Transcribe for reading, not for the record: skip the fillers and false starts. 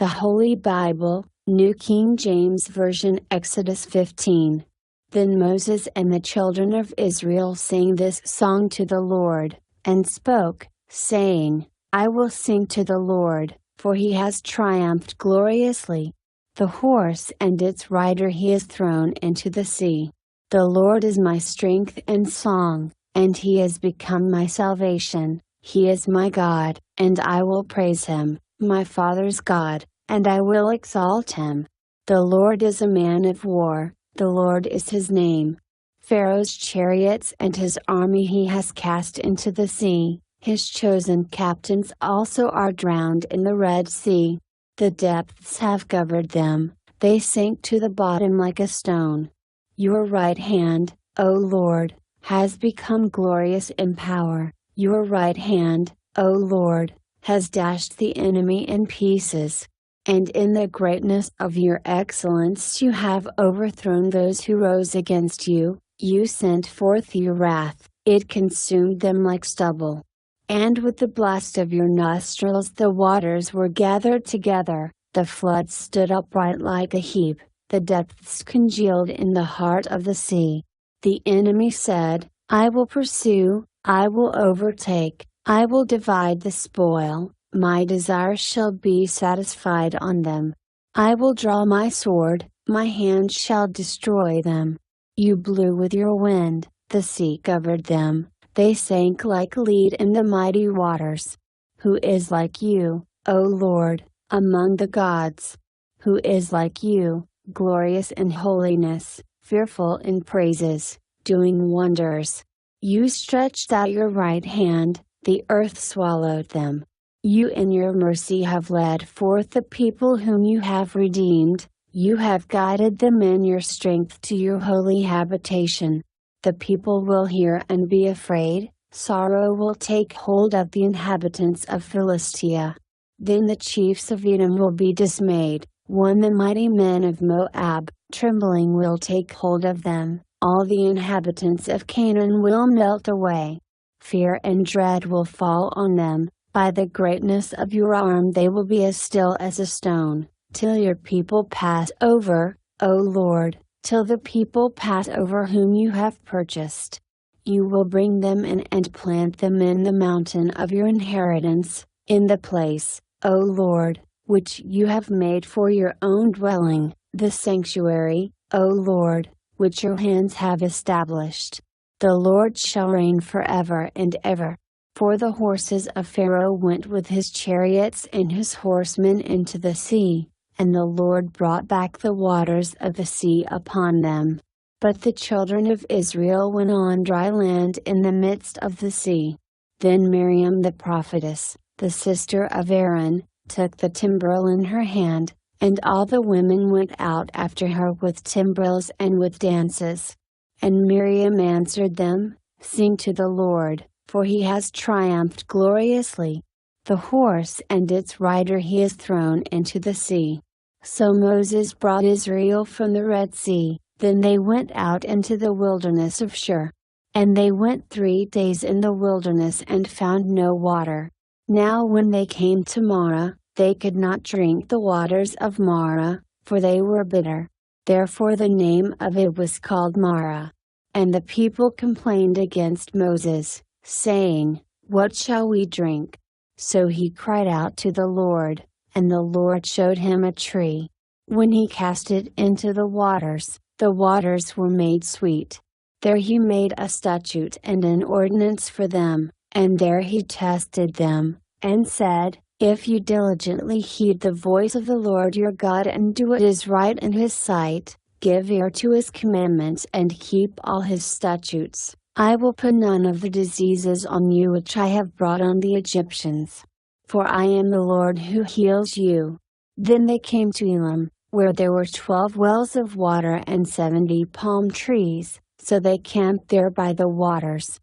The Holy Bible, New King James Version, Exodus 15. Then Moses and the children of Israel sang this song to the Lord, and spoke, saying, I will sing to the Lord, for he has triumphed gloriously. The horse and its rider he has thrown into the sea. The Lord is my strength and song, and he has become my salvation. He is my God, and I will praise him, my father's God, and I will exalt him. The Lord is a man of war, the Lord is his name. Pharaoh's chariots and his army he has cast into the sea, his chosen captains also are drowned in the Red Sea. The depths have covered them, they sank to the bottom like a stone. Your right hand, O Lord, has become glorious in power. Your right hand, O Lord, has dashed the enemy in pieces. And in the greatness of your excellence you have overthrown those who rose against you. You sent forth your wrath, it consumed them like stubble. And with the blast of your nostrils the waters were gathered together, the floods stood upright like a heap, the depths congealed in the heart of the sea. The enemy said, I will pursue, I will overtake, I will divide the spoil, my desire shall be satisfied on them. I will draw my sword, my hand shall destroy them. You blew with your wind, the sea covered them, they sank like lead in the mighty waters. Who is like you, O Lord, among the gods? Who is like you, glorious in holiness, fearful in praises, doing wonders? You stretched out your right hand, the earth swallowed them. You in your mercy have led forth the people whom you have redeemed, you have guided them in your strength to your holy habitation. The people will hear and be afraid, sorrow will take hold of the inhabitants of Philistia. Then the chiefs of Edom will be dismayed, when the mighty men of Moab, trembling will take hold of them, all the inhabitants of Canaan will melt away. Fear and dread will fall on them, by the greatness of your arm they will be as still as a stone, till your people pass over, O Lord, till the people pass over whom you have purchased. You will bring them in and plant them in the mountain of your inheritance, in the place, O Lord, which you have made for your own dwelling, the sanctuary, O Lord, which your hands have established. The Lord shall reign forever and ever. For the horses of Pharaoh went with his chariots and his horsemen into the sea, and the Lord brought back the waters of the sea upon them. But the children of Israel went on dry land in the midst of the sea. Then Miriam the prophetess, the sister of Aaron, took the timbrel in her hand, and all the women went out after her with timbrels and with dances. And Miriam answered them, Sing to the Lord, for he has triumphed gloriously. The horse and its rider he has thrown into the sea. So Moses brought Israel from the Red Sea, then they went out into the wilderness of Shur. And they went 3 days in the wilderness and found no water. Now when they came to Marah, they could not drink the waters of Marah, for they were bitter. Therefore the name of it was called Marah. And the people complained against Moses, saying, What shall we drink? So he cried out to the Lord, and the Lord showed him a tree. When he cast it into the waters were made sweet. There he made a statute and an ordinance for them, and there he tested them, and said, If you diligently heed the voice of the Lord your God and do what is right in his sight, give ear to his commandments and keep all his statutes, I will put none of the diseases on you which I have brought on the Egyptians. For I am the Lord who heals you. Then they came to Elim, where there were 12 wells of water and 70 palm trees, so they camped there by the waters.